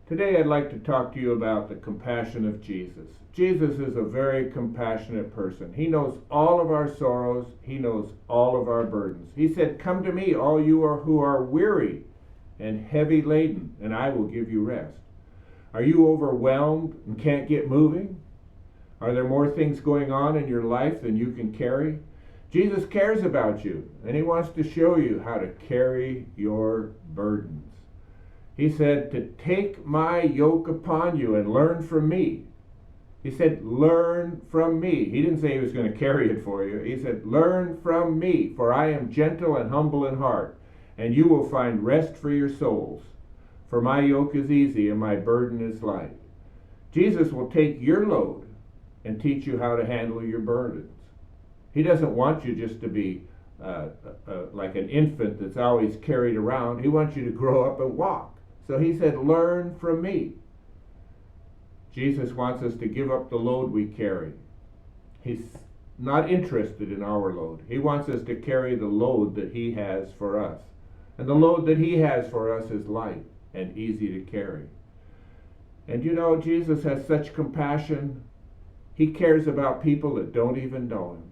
Today I'd like to talk to you about the compassion of Jesus. Jesus is a very compassionate person. He knows all of our sorrows. He knows all of our burdens. He said, "Come to me, all you who are weary and heavy laden, and I will give you rest." Are you overwhelmed and can't get moving? Are there more things going on in your life than you can carry? Jesus cares about you, and he wants to show you how to carry your burdens. He said to take my yoke upon you and learn from me. He said, learn from me. He didn't say he was going to carry it for you. He said, learn from me, for I am gentle and humble in heart, and you will find rest for your souls. For my yoke is easy and my burden is light. Jesus will take your load and teach you how to handle your burdens. He doesn't want you just to be like an infant that's always carried around. He wants you to grow up and walk. So he said, learn from me. Jesus wants us to give up the load we carry. He's not interested in our load. He wants us to carry the load that he has for us. And the load that he has for us is light and easy to carry. And you know, Jesus has such compassion. He cares about people that don't even know him.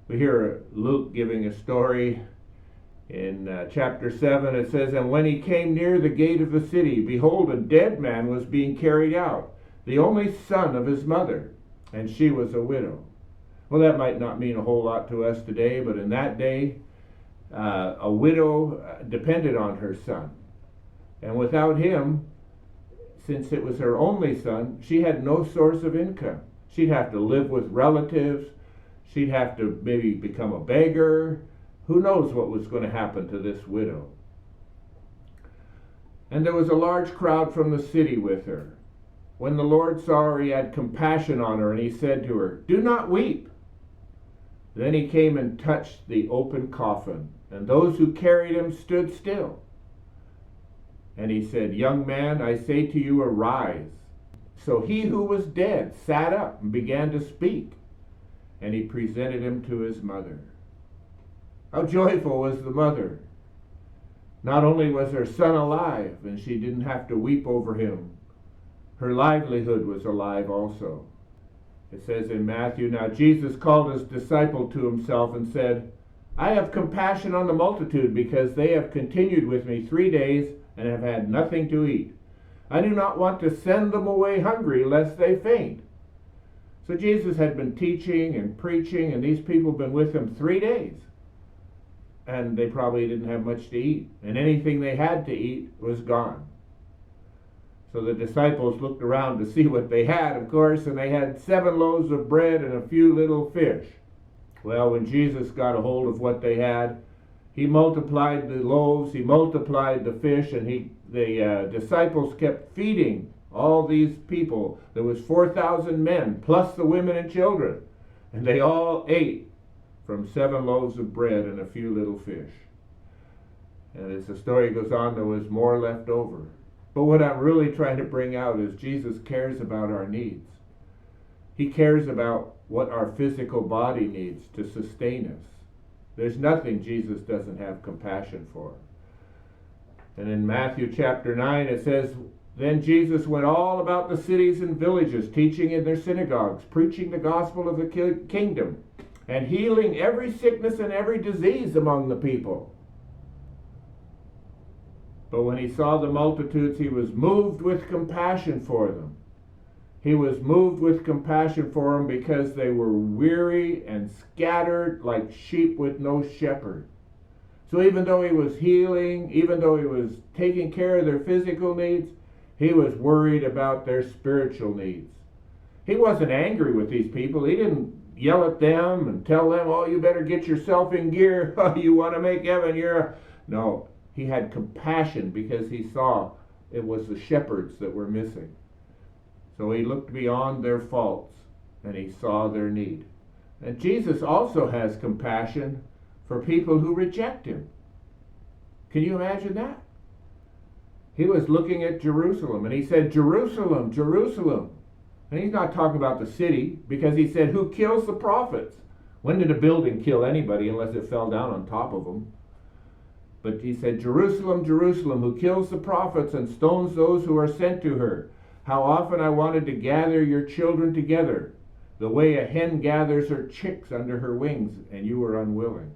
We hear Luke giving a story. In chapter 7 it says, "And when he came near the gate of the city, behold, a dead man was being carried out, the only son of his mother, and she was a widow." Well, that might not mean a whole lot to us today, but in that day, a widow depended on her son. And without him, since it was her only son, she had no source of income. She'd have to live with relatives. She'd have to maybe become a beggar. Who knows what was going to happen to this widow? And there was a large crowd from the city with her. When the Lord saw her, he had compassion on her, and he said to her, "Do not weep." Then he came and touched the open coffin, and those who carried him stood still. And he said, "Young man, I say to you, arise." So he who was dead sat up and began to speak, and he presented him to his mother. How joyful was the mother! Not only was her son alive, and she didn't have to weep over him, her livelihood was alive also. It says in Matthew, "Now Jesus called his disciple to himself and said, I have compassion on the multitude, because they have continued with me 3 days and have had nothing to eat. I do not want to send them away hungry, lest they faint." So Jesus had been teaching and preaching, and these people had been with him 3 days. And they probably didn't have much to eat. And anything they had to eat was gone. So the disciples looked around to see what they had, of course, and they had 7 loaves of bread and a few little fish. Well, when Jesus got a hold of what they had, he multiplied the loaves, he multiplied the fish, and the disciples kept feeding all these people. There was 4,000 men, plus the women and children. And they all ate from 7 loaves of bread and a few little fish. And as the story goes on, there was more left over. But what I'm really trying to bring out is Jesus cares about our needs. He cares about what our physical body needs to sustain us. There's nothing Jesus doesn't have compassion for. And in Matthew chapter 9 it says, "Then Jesus went all about the cities and villages, teaching in their synagogues, preaching the gospel of the kingdom, and healing every sickness and every disease among the people. But when he saw the multitudes, he was moved with compassion for them." He was moved with compassion for them because they were weary and scattered like sheep with no shepherd. So even though he was healing, even though he was taking care of their physical needs, he was worried about their spiritual needs. He wasn't angry with these people. He didn't yell at them and tell them, "Oh, you better get yourself in gear. You want to make heaven, No, he had compassion because he saw it was the shepherds that were missing. So he looked beyond their faults and he saw their need. And Jesus also has compassion for people who reject him. Can you imagine that? He was looking at Jerusalem and he said, "Jerusalem, Jerusalem." And he's not talking about the city, because he said, "Who kills the prophets?" When did a building kill anybody unless it fell down on top of them? But he said, Jerusalem, Jerusalem, who kills the prophets and stones those who are sent to her. How often I wanted to gather your children together, the way a hen gathers her chicks under her wings, and you were unwilling.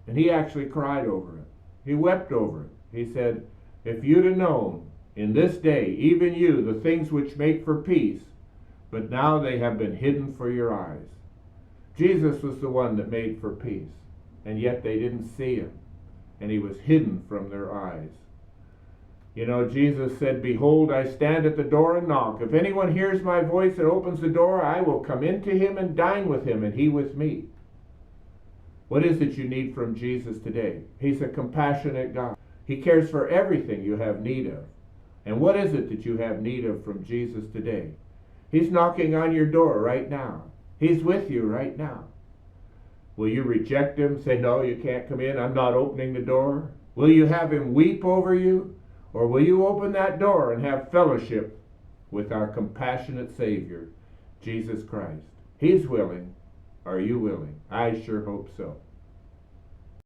And he actually cried over it. He wept over it. He said, if you'd have known in this day, even you, the things which make for peace, but now they have been hidden for your eyes. Jesus was the one that made for peace, and yet they didn't see him, and he was hidden from their eyes. You know, Jesus said, behold, I stand at the door and knock. If anyone hears my voice and opens the door, I will come into him and dine with him, and he with me. What is it you need from Jesus today? He's a compassionate God. He cares for everything you have need of. And what is it that you have need of from Jesus today? He's knocking on your door right now. He's with you right now. Will you reject him? Say, no, you can't come in. I'm not opening the door. Will you have him weep over you? Or will you open that door and have fellowship with our compassionate Savior, Jesus Christ? He's willing. Are you willing? I sure hope so.